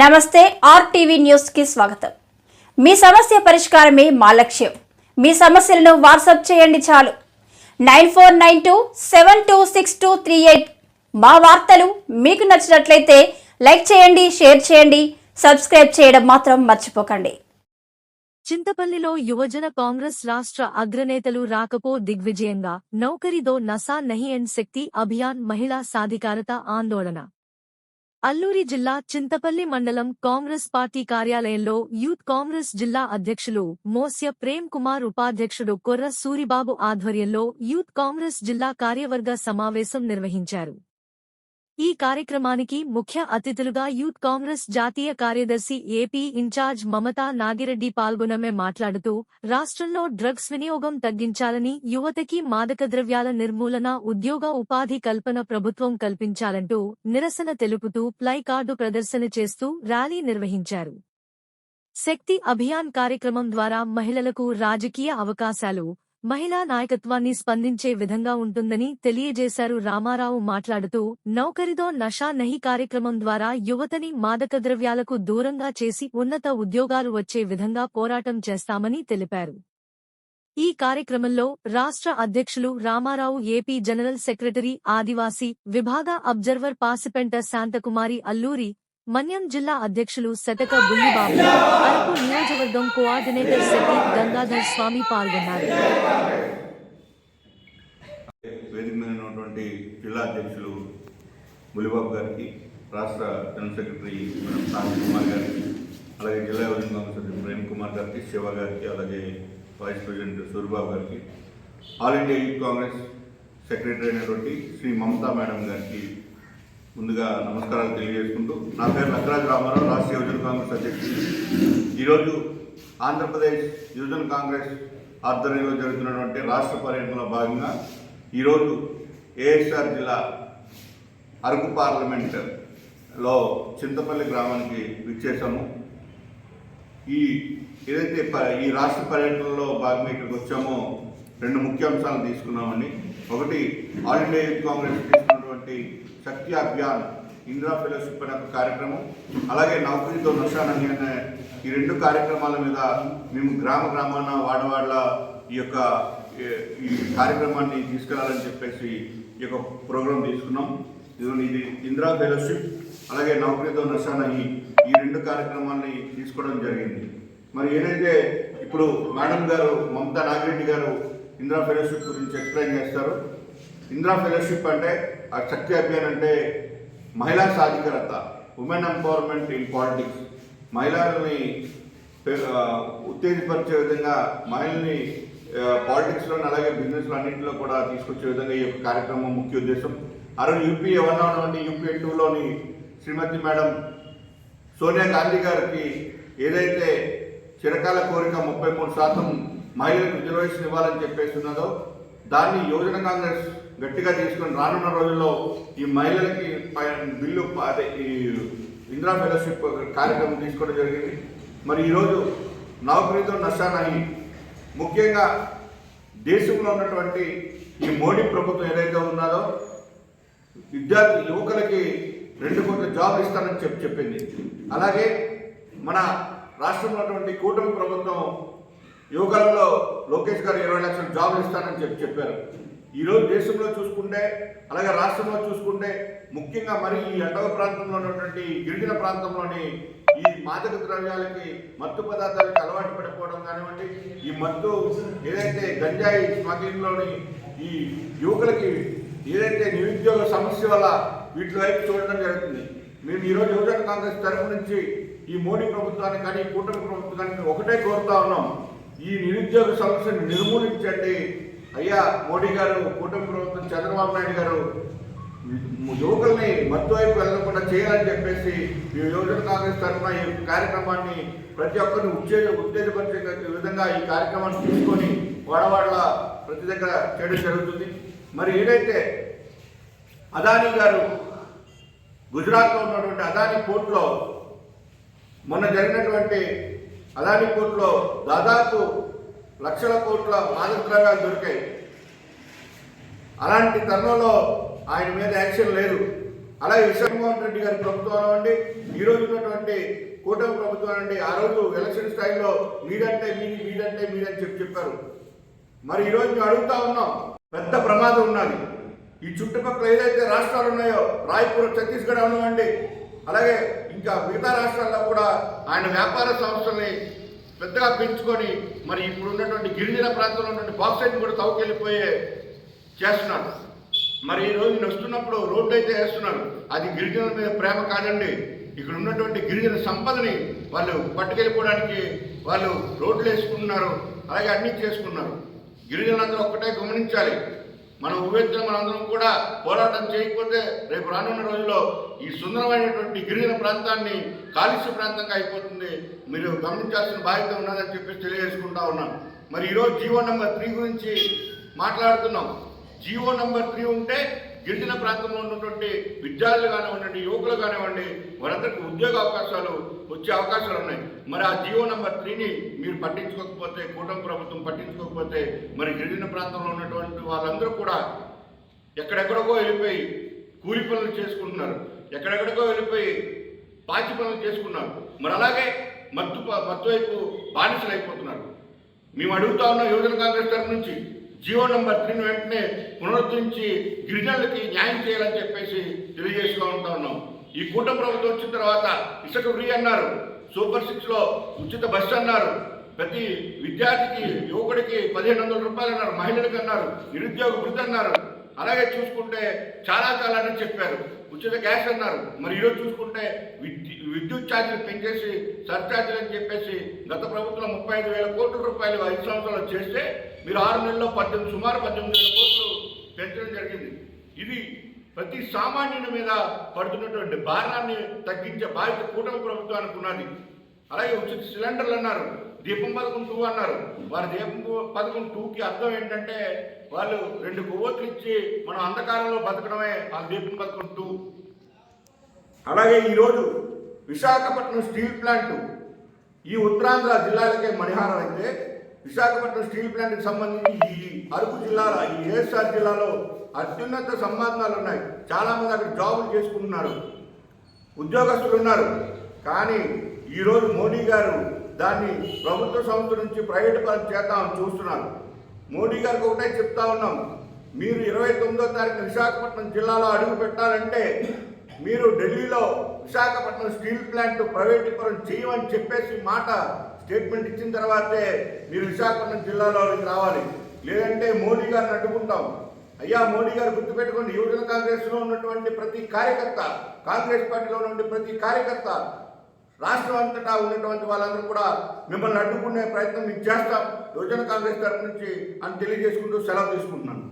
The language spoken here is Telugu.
నమస్తే ఆర్టీవీ న్యూస్ కి స్వాగతం. మీ సమస్య పరిష్కారమే మా లక్ష్యం. మీ సమస్యలను వాట్సాప్ చేయండి చాలు. 9492726238. మా వార్తలు మీకు నచ్చినట్లయితే లైక్ చేయండి, షేర్ చేయండి, సబ్స్క్రైబ్ చేయడం మాత్రం మర్చిపోకండి. చింతపల్లిలో యువజన కాంగ్రెస్ రాష్ట్ర అగ్రనేతలు రాకపో దిగ్విజయంగా నౌకరీదో నసా నహీ అండ్ శక్తి అభియాన్ మహిళా సాధికారత ఆందోళన. అల్లూరి జిల్లా చింతపల్లి మండలం కాంగ్రెస్ పార్టీ కార్యాలయంలో యూత్ కాంగ్రెస్ జిల్లా అధ్యక్షులు మోస్య ప్రేమ్ కుమార్, ఉపాధ్యక్షుడు కొర్ర సూరిబాబు ఆధ్వర్యంలో యూత్ కాంగ్రెస్ జిల్లా కార్యవర్గ సమావేశం నిర్వహించారు. ఈ కార్యక్రమానికి ముఖ్య అతిథులుగా యూత్ కాంగ్రెస్ జాతీయ కార్యదర్శి ఏపీ ఇన్ఛార్జ్ మమతా నాగిరెడ్డి పాల్గొనమే మాట్లాడుతూ రాష్ట్రంలో డ్రగ్స్ వినియోగం తగ్గించాలని, యువతకి మాదక ద్రవ్యాల నిర్మూలన, ఉద్యోగ ఉపాధి కల్పన ప్రభుత్వం కల్పించాలంటూ నిరసన తెలుపుతూ ప్లై కార్డు ప్రదర్శన చేస్తూ ర్యాలీ నిర్వహించారు. శక్తి అభియాన్ కార్యక్రమం ద్వారా మహిళలకు రాజకీయ అవకాశాలు, మహిళా నాయకత్వాన్ని స్పందించే విధంగా ఉంటుందని తెలియజేశారు. రామారావు మాట్లాడుతూ నౌకరీదో నషా నహీ కార్యక్రమం ద్వారా యువతని మాదక ద్రవ్యాలకు దూరంగా చేసి ఉన్నత ఉద్యోగాలు వచ్చే విధంగా పోరాటం చేస్తామని తెలిపారు. ఈ కార్యక్రమంలో రాష్ట్ర అధ్యక్షులు రామారావు, ఏపీ జనరల్ సెక్రటరీ ఆదివాసీ విభాగ అబ్జర్వర్ పాసిపెంట శాంతకుమారి, అల్లూరి మన్యం జిల్లా అధ్యక్షులు శతక బుల్లిబాబు, అరకు నియోజకవర్గం కోఆర్డినేటర్ శెట్టి గంగాధర్ స్వామి పాల్గొన్నారు. వేదిక మీద ఉన్నటువంటి జిల్లా అధ్యక్షులు బుల్లిబాబు గారికి, రాష్ట్ర జనరల్ సెక్రటరీ శాంతకుమార్ గారికి, అలాగే జిల్లా యువజన కాంగ్రెస్ అధ్యక్షుడు ప్రేమ్ కుమార్ గారికి, శివ గారికి, అలాగే వైస్ ప్రెసిడెంట్ సూరిబాబు గారికి, all India youth Congress secretary అయినటువంటి శ్రీ మమతా మేడం గారికి ముందుగా నమస్కారాలు తెలియజేసుకుంటూ, నా పేరు లక్కరాజు రామారావు, రాష్ట్ర యువజన కాంగ్రెస్ అధ్యక్షుడు. ఈరోజు ఆంధ్రప్రదేశ్ యువజన కాంగ్రెస్ ఆధ్వర్యంలో జరుగుతున్నటువంటి రాష్ట్ర పర్యటనలో భాగంగా ఈరోజు ఏఎస్ఆర్ జిల్లా అరకు పార్లమెంట్లో చింతపల్లి గ్రామానికి విచ్చేసాము. ఏదైతే ఈ రాష్ట్ర పర్యటనలో భాగంగా ఇక్కడికి వచ్చామో రెండు ముఖ్య అంశాలను తీసుకున్నామండి. ఒకటి, ఆల్ ఇండియా యూత్ కాంగ్రెస్ తీసుకున్నటువంటి శక్తి అభియాన్ ఇందిరా ఫెలోషిప్ అనే ఒక కార్యక్రమం, అలాగే నౌకరీతో నషా నహీ అనే ఈ రెండు కార్యక్రమాల మీద మేము గ్రామాన వాడవాడల ఈ కార్యక్రమాన్ని తీసుకెళ్లాలని చెప్పేసి ఈ యొక్క ప్రోగ్రాం తీసుకున్నాం. ఇది ఇందిరా ఫెలోషిప్ అలాగే నౌకరీతో నషా నహీ ఈ రెండు కార్యక్రమాన్ని తీసుకోవడం జరిగింది. మరి ఏదైతే ఇప్పుడు మేడం గారు మమతా నాగిరెడ్డి గారు ఇందిరా ఫెలోషిప్ గురించి ఎక్స్ప్లెయిన్ చేస్తారు. ఇందిరా ఫెలోషిప్ అంటే, ఆ శక్తి అభియాన్ అంటే మహిళా సాధికారత, ఉమెన్ ఎంపవర్మెంట్ ఇన్ పాలిటిక్స్, మహిళలని ఉత్తేజపరిచే విధంగా, మహిళల్ని పాలిటిక్స్లోని అలాగే బిజినెస్లో అన్నింటిలో కూడా తీసుకొచ్చే విధంగా ఈ యొక్క కార్యక్రమం ముఖ్య ఉద్దేశం. అరవై యూపీ 1 నుండి యూపీ 2లోని శ్రీమతి మేడం సోనియా గాంధీ గారికి ఏదైతే చిరకాల కోరిక 33% మహిళలకు రిజర్వేషన్ ఇవ్వాలని చెప్పేసి ఉన్నదో, దాన్ని యువజన కాంగ్రెస్ గట్టిగా తీసుకుని రానున్న రోజుల్లో ఈ మహిళలకి బిల్లు అదే ఈ ఇందిరా ఫెలోషిప్ కార్యక్రమం తీసుకోవడం జరిగింది. మరి ఈరోజు నౌకరీతో నషా నహీ, ముఖ్యంగా దేశంలో ఉన్నటువంటి ఈ మోడీ ప్రభుత్వం ఏదైతే ఉన్నదో విద్యార్థి యువకులకి 2 కోట్ల జాబ్ ఇస్తానని చెప్పింది. అలాగే మన రాష్ట్రంలో ఉన్నటువంటి కూటమి ప్రభుత్వం యువకులలో లోకేష్ గారు 20 లక్షల జాబులు ఇస్తానని చెప్పారు. ఈరోజు దేశంలో చూసుకుంటే, అలాగే రాష్ట్రంలో చూసుకుంటే, ముఖ్యంగా మరి ఈ అటవ ప్రాంతంలో ఉన్నటువంటి గిరిజన ప్రాంతంలోని ఈ మాదక ద్రవ్యాలకి, మత్తు పదార్థాలకి అలవాటు పడిపోవడం కానివ్వండి, ఈ మత్తు ఏదైతే గంజాయి స్మగ్లింగ్లోని ఈ యువకులకి ఏదైతే నిరుద్యోగ సమస్య వల్ల వీటి వైపు చూడడం జరుగుతుంది. మేము ఈరోజు యువజన కాంగ్రెస్ తరఫు నుంచి ఈ మోడీ ప్రభుత్వాన్ని కానీ, కూటమి ప్రభుత్వాన్ని ఒకటే కోరుతా ఉన్నాం, ఈ నిరుద్యోగ సమస్యను నిర్మూలించండి అయ్యా. మోడీ గారు, కూటమి ప్రభుత్వం, చంద్రబాబు నాయుడు గారు యువకుల్ని మత్తు వైపు వెళ్ళకుండా చేయాలని చెప్పేసి ఈ యువజన కాంగ్రెస్ తరఫున ఈ కార్యక్రమాన్ని ప్రతి ఒక్కరిని ఉత్తేజపరిచే విధంగా ఈ కార్యక్రమాన్ని తీసుకొని వాడవాడల ప్రతి దగ్గర చేయడం జరుగుతుంది. మరి ఏదైతే అదానీ గారు గుజరాత్లో ఉన్నటువంటి అదానీ పోర్ట్లో మొన్న జరిగినటువంటి అదానీ పోర్ట్లో దాదాపు లక్షల కోట్ల మాదక ద్రవ్యాలు దొరికాయి. అలాంటి తరుణంలో ఆయన మీద యాక్షన్ లేదు. అలాగే జగన్మోహన్ రెడ్డి గారి ప్రభుత్వం అవ్వండి, ఈ రోజు ఉన్నటువంటి కూటమి ప్రభుత్వం అండి ఆ రోజు ఎలక్షన్ స్టైల్లో మీదంటే మీదని చెప్పారు. మరి ఈరోజు మేము అడుగుతా ఉన్నాం, పెద్ద ప్రమాదం ఉన్నది. ఈ చుట్టుపక్కల ఏదైతే రాష్ట్రాలు ఉన్నాయో, రాయ్పూర్ ఛత్తీస్గఢ్ అవనివ్వండి, అలాగే ఇంకా మిగతా రాష్ట్రాల్లో కూడా ఆయన వ్యాపార సంస్థల్ని పెద్దగా పెంచుకొని మరి ఇప్పుడు ఉన్నటువంటి గిరిజన ప్రాంతంలో ఉన్నటువంటి బాక్సైట్ కూడా తవ్వుకెళ్ళిపోయే చేస్తున్నారు. మరి ఈ రోజు నేను వస్తున్నప్పుడు రోడ్డు అయితే వేస్తున్నారు, అది గిరిజనుల మీద ప్రేమ కాదండి. ఇక్కడ ఉన్నటువంటి గిరిజన సంపదని వాళ్ళు పట్టుకెళ్ళిపోవడానికి వాళ్ళు రోడ్లు వేసుకుంటున్నారు, అలాగే అన్నీ చేసుకున్నారు. గిరిజనులందరూ ఒక్కటే గమనించాలి, మన ఉవ్వెత్తున మనందరం కూడా పోరాటం చేయకపోతే రేపు రానున్న రోజుల్లో ఈ సుందరమైనటువంటి గిరిజన ప్రాంతాన్ని కాలుష్య ప్రాంతంగా అయిపోతుంది. మీరు గమనించాల్సిన బాధ్యత ఉన్నదని చెప్పి తెలియజేసుకుంటా ఉన్నాం. మరి ఈరోజు జీవో నెంబర్ 3 గురించి మాట్లాడుతున్నాం. జీవో నెంబర్ 3 ఉంటే గిరిజన ప్రాంతంలో ఉన్నటువంటి విద్యార్థులు కానివ్వండి, యువకులు కానివ్వండి, వారందరికీ ఉద్యోగ అవకాశాలు వచ్చే అవకాశాలు ఉన్నాయి. మరి ఆ జీవో నెంబర్ 3ని మీరు పట్టించుకోకపోతే, కూటమి ప్రభుత్వం పట్టించుకోకపోతే మరి గిరిజన ప్రాంతంలో ఉన్నటువంటి వాళ్ళందరూ కూడా ఎక్కడెక్కడికో వెళ్ళిపోయి కూలి పనులు చేసుకుంటున్నారు, ఎక్కడెక్కడికో వెళ్ళిపోయి పాచి పనులు చేసుకున్నారు. మరి అలాగే మత్తు వైపు బానిసలు అయిపోతున్నారు. మేము అడుగుతా ఉన్న యువజన కాంగ్రెస్ తరఫు నుంచి జీవో నెంబర్ 3ని వెంటనే పునరుద్ధరించి గిరిజనులకి న్యాయం చేయాలని చెప్పేసి తెలియజేసుకుంటా ఉన్నాం. ఈ కూటమి ప్రభుత్వం వచ్చిన తర్వాత ఇసుక ఫ్రీ అన్నారు, సూపర్ 6లో ఉచిత బస్సు అన్నారు, ప్రతి విద్యార్థికి యువకుడికి 1500 రూపాయలు అన్నారు, మహిళలకు అన్నారు, నిరుద్యోగ వృద్ధి అన్నారు. అలాగే చూసుకుంటే చాలా అని చెప్పారు, ఉచిత గ్యాస్ అన్నారు. మరి ఈరోజు చూసుకుంటే విద్యుత్ ఛార్జీలు పెంచేసి సర్ఛార్జీలు అని చెప్పేసి గత ప్రభుత్వం 35,000 కోట్ల రూపాయలు 5 సంవత్సరాలు చేస్తే మీరు 6 నెలల్లో సుమారు 18,000 కోట్లు పెంచడం జరిగింది. ఇది ప్రతి సామాన్యుని మీద పడుతున్నటువంటి భారాన్ని తగ్గించే బాధ్యత కూటమి ప్రభుత్వానికి ఉన్నది. అలాగే ఉచిత సిలిండర్లు అన్నారు, దీపం పథకం 2 అన్నారు. వారి దీపం పథకం 2కి అర్థం ఏంటంటే వాళ్ళు 2 కొవ్వొత్తులు ఇచ్చి మనం అంధకారంలో బతకడమే ఆ దీపం పథకం 2. అలాగే ఈరోజు విశాఖపట్నం స్టీల్ ప్లాంట్ ఈ ఉత్తరాంధ్ర జిల్లాలకే మణిహారం అయితే, విశాఖపట్నం స్టీల్ ప్లాంట్కి సంబంధించి ఈ అరకు జిల్లాలో, ఈ ఏఎస్ఆర్ జిల్లాలో అత్యున్నత సంబంధాలు ఉన్నాయి. చాలామంది అక్కడ జాబులు చేసుకుంటున్నారు, ఉద్యోగస్తులు ఉన్నారు. కానీ ఈరోజు మోడీ గారు దాన్ని ప్రభుత్వ సంస్థ నుంచి ప్రైవేట్ పరం చేద్దామని చూస్తున్నారు. మోడీ గారికి ఒకటే చెప్తా ఉన్నాం, మీరు 29వ తారీఖున విశాఖపట్నం జిల్లాలో అడుగు పెట్టాలంటే మీరు ఢిల్లీలో విశాఖపట్నం స్టీల్ ప్లాంట్ ప్రైవేటీకరణ చేయమని చెప్పేసి మాట స్టేట్మెంట్ ఇచ్చిన తర్వాతే మీరు విశాఖపట్నం జిల్లాలోకి రావాలి, లేదంటే మోడీ గారిని అడ్డుకుంటాం. అయ్యా మోడీ గారు గుర్తుపెట్టుకోండి, యువజన కాంగ్రెస్లో ఉన్నటువంటి ప్రతి కార్యకర్త, కాంగ్రెస్ పార్టీలో ఉన్నటువంటి ప్రతి కార్యకర్త, రాష్ట్రం అంతటా ఉన్నటువంటి వాళ్ళందరూ కూడా మిమ్మల్ని అడ్డుకునే ప్రయత్నం మీకు చేస్తాం యువజన కాంగ్రెస్ తరఫు నుంచి అని తెలియజేసుకుంటూ సెలవు తీసుకుంటున్నాను.